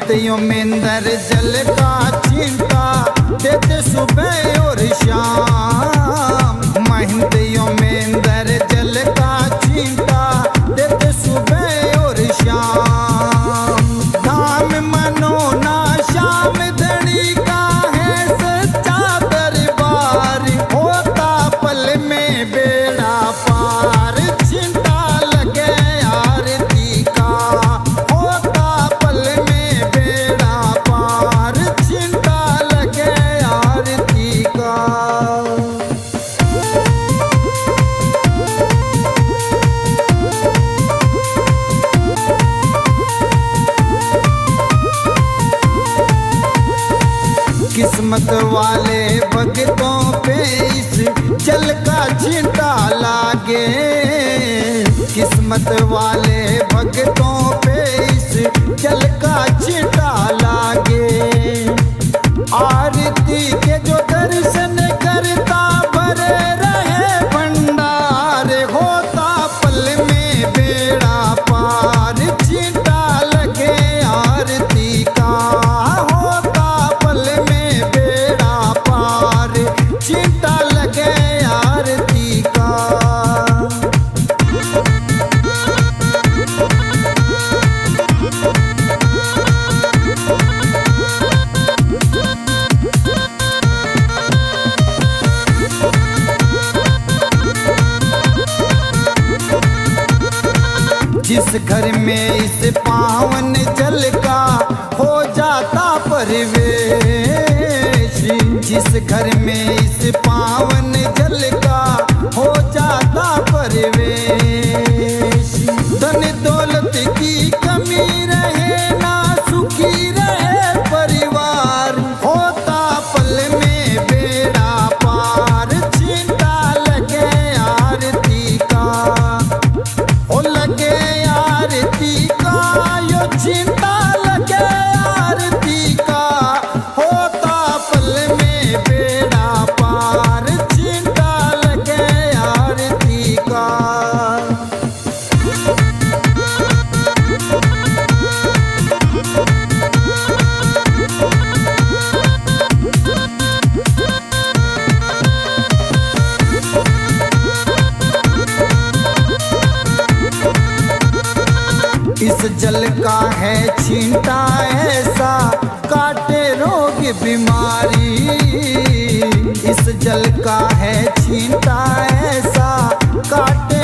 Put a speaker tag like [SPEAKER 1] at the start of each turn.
[SPEAKER 1] महंतियों में अंदर जल का चिंता देते सुबह और शाम। महंतियों में अंदर जल का चिंता देते सुबह और शाम। धाम मनो ना श्याम धनी का है सच्चा दरबार, होता पल में बेड़ा पार। चिंता लगे आरती का, होता पल में बेड़ा पार। चिंता लगे आरती का। किस्मत वाले भक्तों पे इस जल का छींटा लागे। किस्मत वाले भक्तों पे इस जल का छींटा लागे। आरती के जो दर्शन करता भरे रहे भंडार, होता पल में बेड़ा पार। छींटा लगे आरती का, होता पल में बेड़ा पार। चिंता लगे आरती का। जिस घर में इस पावन जल का हो जाता परिवेश, जिस घर में इस पावन जल का हो जाता परिवेश। धन दौलत की कमी रहे ना सुखी रहे परिवार, होता पल में बेड़ा पार। चिंता लगे आरती का, ओ लगे आरती का। यो चिंता लगे आरती का, होता पल में बेड़ा पार। चिंता लगे आरती का। इस जल का है छींटा ऐसा काटे रोग बीमारी। इस जल का है छींटा ऐसा काटे